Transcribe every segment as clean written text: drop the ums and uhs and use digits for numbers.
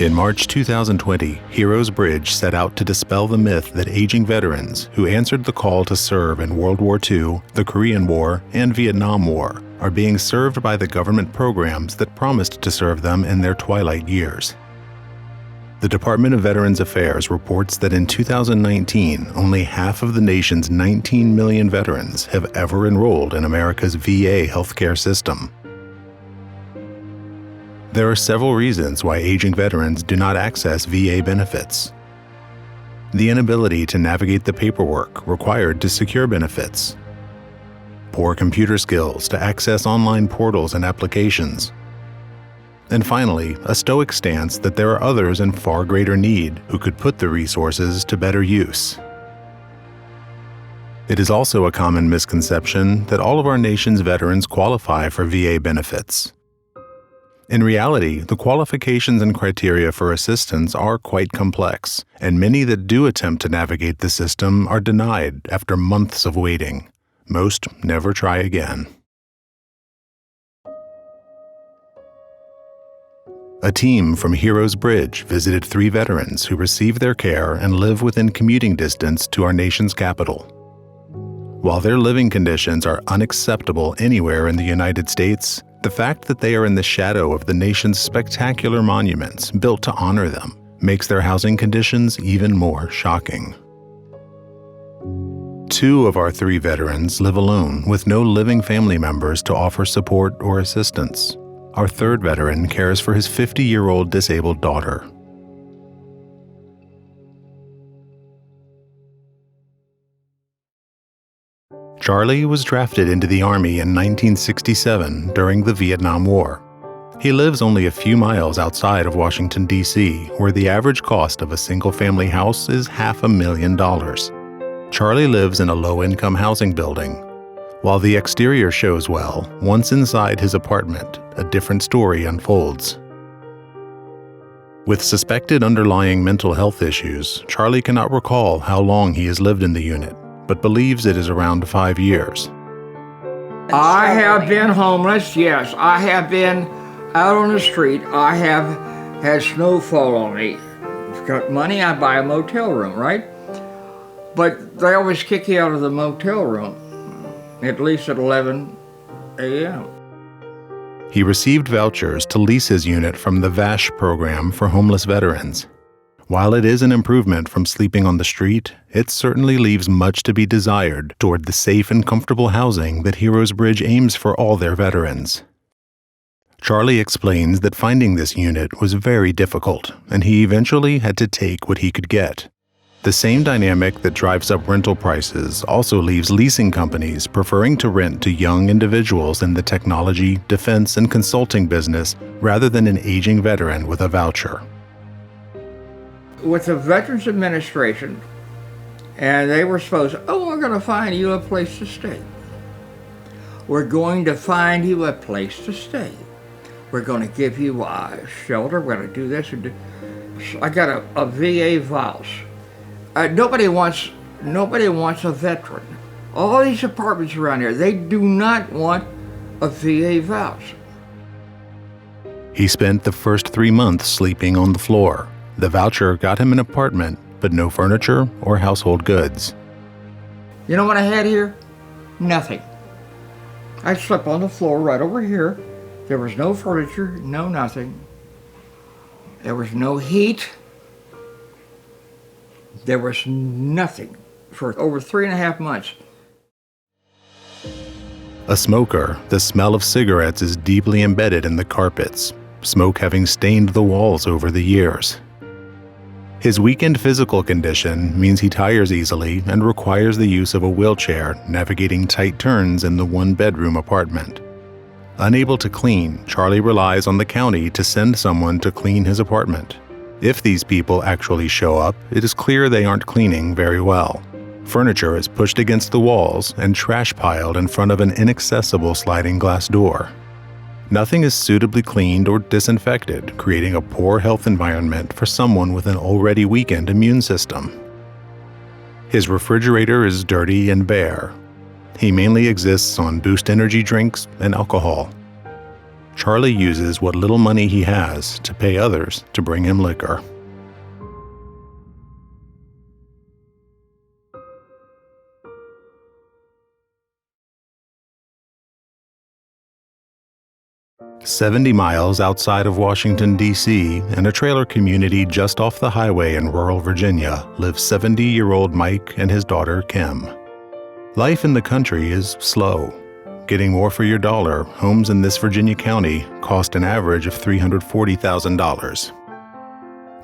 In March 2020, Heroes Bridge set out to dispel the myth that aging veterans who answered the call to serve in World War II, the Korean War, and Vietnam War are being served by the government programs that promised to serve them in their twilight years. The Department of Veterans Affairs reports that in 2019, only half of the nation's 19 million veterans have ever enrolled in America's VA healthcare system. There are several reasons why aging veterans do not access VA benefits. The inability to navigate the paperwork required to secure benefits. Poor computer skills to access online portals and applications. And finally, a stoic stance that there are others in far greater need who could put the resources to better use. It is also a common misconception that all of our nation's veterans qualify for VA benefits. In reality, the qualifications and criteria for assistance are quite complex, and many that do attempt to navigate the system are denied after months of waiting. Most never try again. A team from Heroes Bridge visited 3 veterans who receive their care and live within commuting distance to our nation's capital. While their living conditions are unacceptable anywhere in the United States, the fact that they are in the shadow of the nation's spectacular monuments built to honor them makes their housing conditions even more shocking. 2 of our 3 veterans live alone with no living family members to offer support or assistance. Our 3rd veteran cares for his 50-year-old disabled daughter. Charlie was drafted into the Army in 1967 during the Vietnam War. He lives only a few miles outside of Washington, D.C., where the average cost of a single-family house is $500,000. Charlie lives in a low-income housing building. While the exterior shows well, once inside his apartment, a different story unfolds. With suspected underlying mental health issues, Charlie cannot recall how long he has lived in the unit, but believes it is around 5 years. I have been homeless, yes. I have been out on the street. I have had snow fall on me. I've got money, I buy a motel room, right? But they always kick you out of the motel room, at least at 11 a.m. He received vouchers to lease his unit from the VASH program for homeless veterans. While it is an improvement from sleeping on the street, it certainly leaves much to be desired toward the safe and comfortable housing that Heroes Bridge aims for all their veterans. Charlie explains that finding this unit was very difficult, and he eventually had to take what he could get. The same dynamic that drives up rental prices also leaves leasing companies preferring to rent to young individuals in the technology, defense, and consulting business rather than an aging veteran with a voucher. With the Veterans Administration, and they were supposed, we're going to find you a place to stay. We're going to find you a place to stay. We're going to give you a shelter. We're going to do this. I got a VA voucher. Nobody wants a veteran. All these apartments around here, they do not want a VA voucher. He spent the first 3 months sleeping on the floor. The voucher got him an apartment, but no furniture or household goods. You know what I had here? Nothing. I slept on the floor right over here. There was no furniture, no nothing. There was no heat. There was nothing for over 3.5 months. A smoker, the smell of cigarettes is deeply embedded in the carpets, smoke having stained the walls over the years. His weakened physical condition means he tires easily and requires the use of a wheelchair, navigating tight turns in the 1-bedroom apartment. Unable to clean, Charlie relies on the county to send someone to clean his apartment. If these people actually show up, it is clear they aren't cleaning very well. Furniture is pushed against the walls and trash piled in front of an inaccessible sliding glass door. Nothing is suitably cleaned or disinfected, creating a poor health environment for someone with an already weakened immune system. His refrigerator is dirty and bare. He mainly exists on Boost energy drinks and alcohol. Charlie uses what little money he has to pay others to bring him liquor. "70 miles outside of Washington, D.C., in a trailer community just off the highway in rural Virginia, live 70-year-old Mike and his daughter, Kim. Life in the country is slow. Getting more for your dollar, homes in this Virginia county cost an average of $340,000.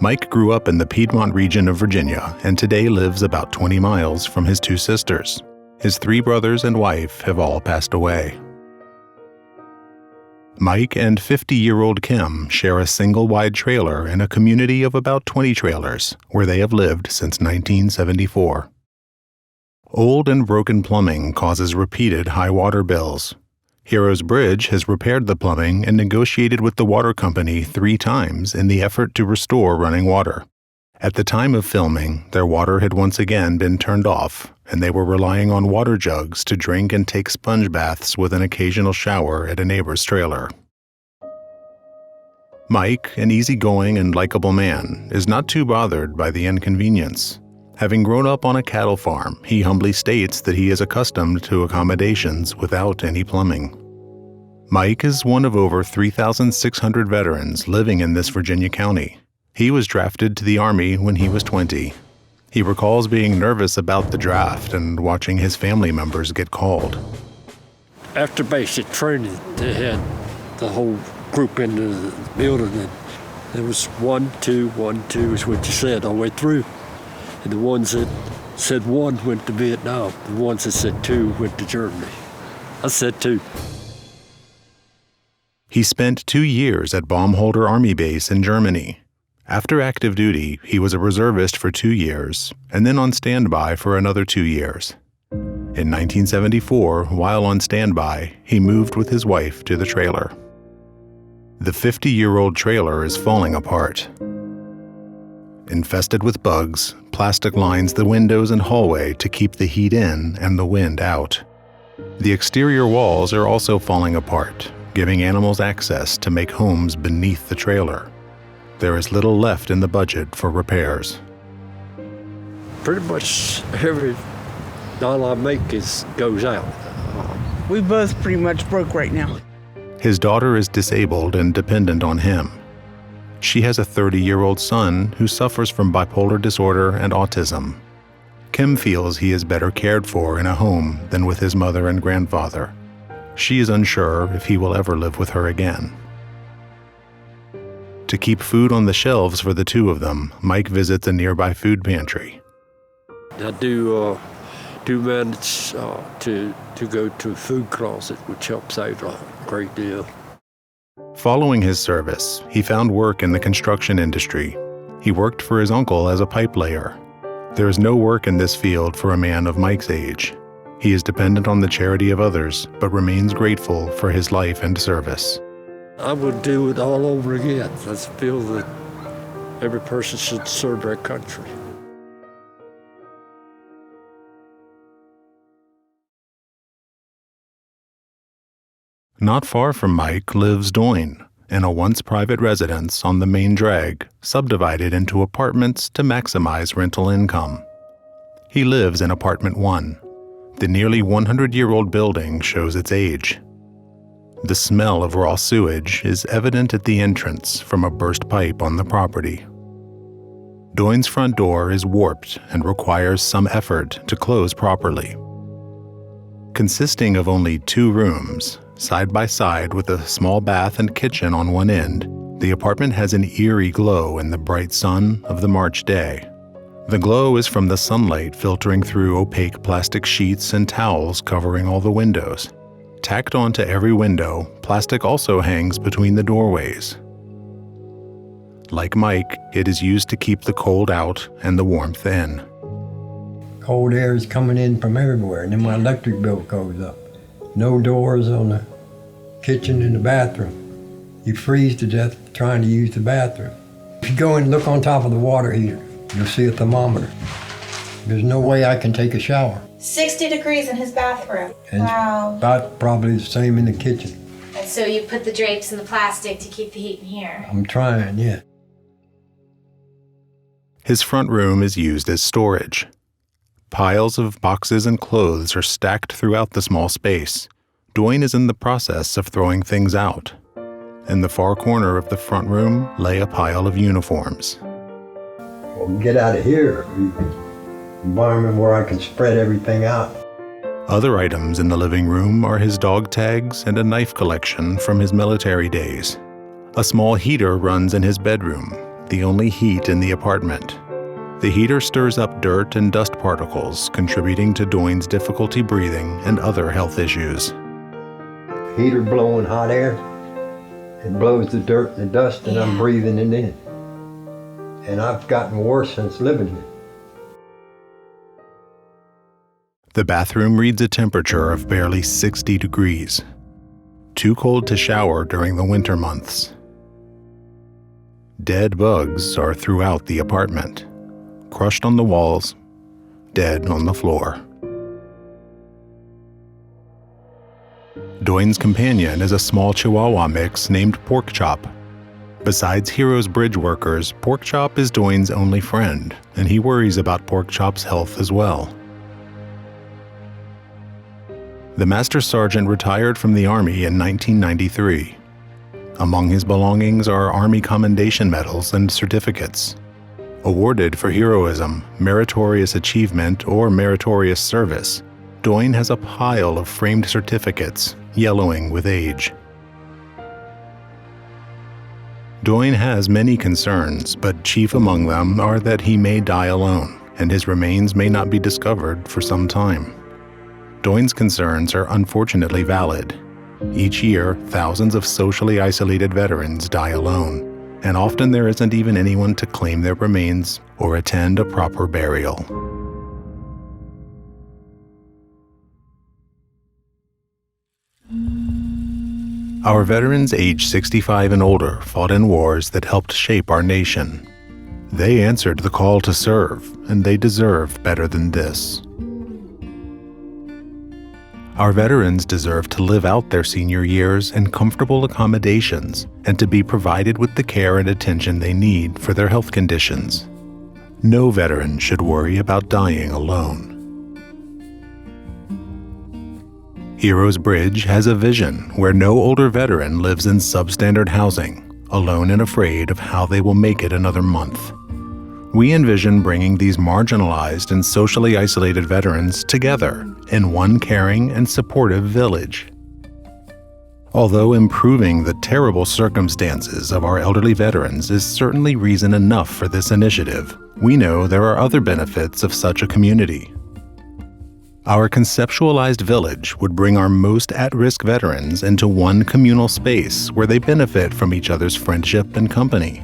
Mike grew up in the Piedmont region of Virginia and today lives about 20 miles from his 2 sisters. His 3 brothers and wife have all passed away. Mike and 50-year-old Kim share a single-wide trailer in a community of about 20 trailers, where they have lived since 1974. Old and broken plumbing causes repeated high water bills. Heroes Bridge has repaired the plumbing and negotiated with the water company 3 times in the effort to restore running water. At the time of filming, their water had once again been turned off, and they were relying on water jugs to drink and take sponge baths with an occasional shower at a neighbor's trailer. Mike, an easygoing and likable man, is not too bothered by the inconvenience. Having grown up on a cattle farm, he humbly states that he is accustomed to accommodations without any plumbing. Mike is one of over 3,600 veterans living in this Virginia county. He was drafted to the Army when he was 20. He recalls being nervous about the draft and watching his family members get called. After basic training, they had the whole group in the building, and it was 1, 2, 1, 2 is what you said all the way through. And the ones that said 1 went to Vietnam. The ones that said 2 went to Germany. I said 2. He spent 2 years at Baumholder Army Base in Germany. After active duty, he was a reservist for 2 years, and then on standby for another 2 years. In 1974, while on standby, he moved with his wife to the trailer. The 50-year-old trailer is falling apart. Infested with bugs, plastic lines the windows and hallway to keep the heat in and the wind out. The exterior walls are also falling apart, giving animals access to make homes beneath the trailer. There is little left in the budget for repairs. Pretty much every dollar I make goes out. We both pretty much broke right now. His daughter is disabled and dependent on him. She has a 30-year-old son who suffers from bipolar disorder and autism. Kim feels he is better cared for in a home than with his mother and grandfather. She is unsure if he will ever live with her again. To keep food on the shelves for the 2 of them, Mike visits a nearby food pantry. I do manage to go to a food closet, which helps out a great deal. Following his service, he found work in the construction industry. He worked for his uncle as a pipe layer. There is no work in this field for a man of Mike's age. He is dependent on the charity of others, but remains grateful for his life and service. I would do it all over again. I feel that every person should serve their country. Not far from Mike lives Doyne, in a once private residence on the main drag, subdivided into apartments to maximize rental income. He lives in apartment 1. The nearly 100-year-old building shows its age. The smell of raw sewage is evident at the entrance from a burst pipe on the property. Doyne's front door is warped and requires some effort to close properly. Consisting of only 2 rooms, side by side with a small bath and kitchen on one end, the apartment has an eerie glow in the bright sun of the March day. The glow is from the sunlight filtering through opaque plastic sheets and towels covering all the windows. Tacked onto every window, plastic also hangs between the doorways. Like Mike, it is used to keep the cold out and the warmth in. Cold air is coming in from everywhere, and then my electric bill goes up. No doors on the kitchen and the bathroom. You freeze to death trying to use the bathroom. If you go and look on top of the water heater, you'll see a thermometer. There's no way I can take a shower. 60 degrees in his bathroom. And wow. It's about probably the same in the kitchen. And so you put the drapes in the plastic to keep the heat in here. I'm trying, yeah. His front room is used as storage. Piles of boxes and clothes are stacked throughout the small space. Dwayne is in the process of throwing things out. In the far corner of the front room lay a pile of uniforms. Well, get out of here. Environment where I can spread everything out. Other items in the living room are his dog tags and a knife collection from his military days. A small heater runs in his bedroom, the only heat in the apartment. The heater stirs up dirt and dust particles, contributing to Dwayne's difficulty breathing and other health issues. Heater blowing hot air. It blows the dirt and the dust, and I'm breathing it in. And I've gotten worse since living here. The bathroom reads a temperature of barely 60 degrees. Too cold to shower during the winter months. Dead bugs are throughout the apartment, crushed on the walls, dead on the floor. Dwayne's companion is a small Chihuahua mix named Pork Chop. Besides Heroes Bridge workers, Pork Chop is Dwayne's only friend, and he worries about Pork Chop's health as well. The Master Sergeant retired from the Army in 1993. Among his belongings are Army Commendation Medals and certificates. Awarded for heroism, meritorious achievement, or meritorious service, Dwayne has a pile of framed certificates, yellowing with age. Dwayne has many concerns, but chief among them are that he may die alone, and his remains may not be discovered for some time. Dwayne's concerns are unfortunately valid. Each year, thousands of socially isolated veterans die alone, and often there isn't even anyone to claim their remains or attend a proper burial. Our veterans aged 65 and older fought in wars that helped shape our nation. They answered the call to serve, and they deserve better than this. Our veterans deserve to live out their senior years in comfortable accommodations and to be provided with the care and attention they need for their health conditions. No veteran should worry about dying alone. Heroes Bridge has a vision where no older veteran lives in substandard housing, alone and afraid of how they will make it another month. We envision bringing these marginalized and socially isolated veterans together in one caring and supportive village. Although improving the terrible circumstances of our elderly veterans is certainly reason enough for this initiative, we know there are other benefits of such a community. Our conceptualized village would bring our most at-risk veterans into one communal space where they benefit from each other's friendship and company.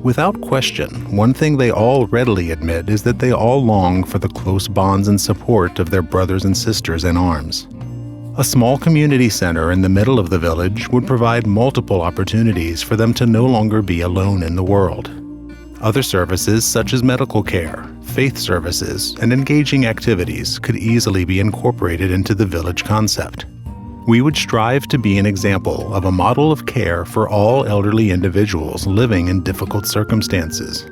Without question, one thing they all readily admit is that they all long for the close bonds and support of their brothers and sisters in arms. A small community center in the middle of the village would provide multiple opportunities for them to no longer be alone in the world. Other services such as medical care, faith services, and engaging activities could easily be incorporated into the village concept. We would strive to be an example of a model of care for all elderly individuals living in difficult circumstances.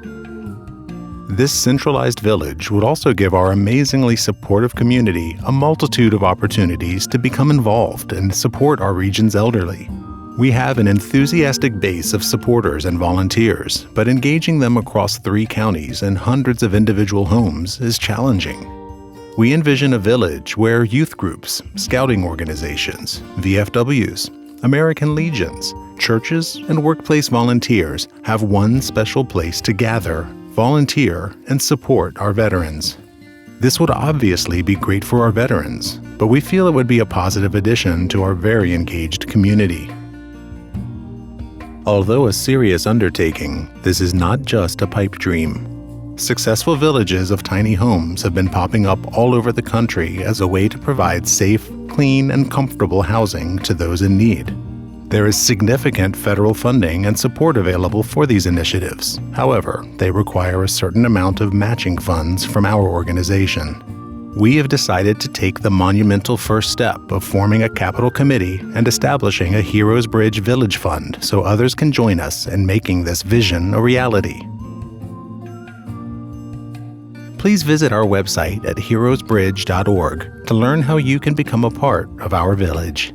This centralized village would also give our amazingly supportive community a multitude of opportunities to become involved and support our region's elderly. We have an enthusiastic base of supporters and volunteers, but engaging them across 3 counties and hundreds of individual homes is challenging. We envision a village where youth groups, scouting organizations, VFWs, American Legions, churches, and workplace volunteers have one special place to gather, volunteer, and support our veterans. This would obviously be great for our veterans, but we feel it would be a positive addition to our very engaged community. Although a serious undertaking, this is not just a pipe dream. Successful villages of tiny homes have been popping up all over the country as a way to provide safe, clean, and comfortable housing to those in need. There is significant federal funding and support available for these initiatives. However, they require a certain amount of matching funds from our organization. We have decided to take the monumental first step of forming a capital committee and establishing a Heroes Bridge Village Fund so others can join us in making this vision a reality. Please visit our website at heroesbridge.org to learn how you can become a part of our village.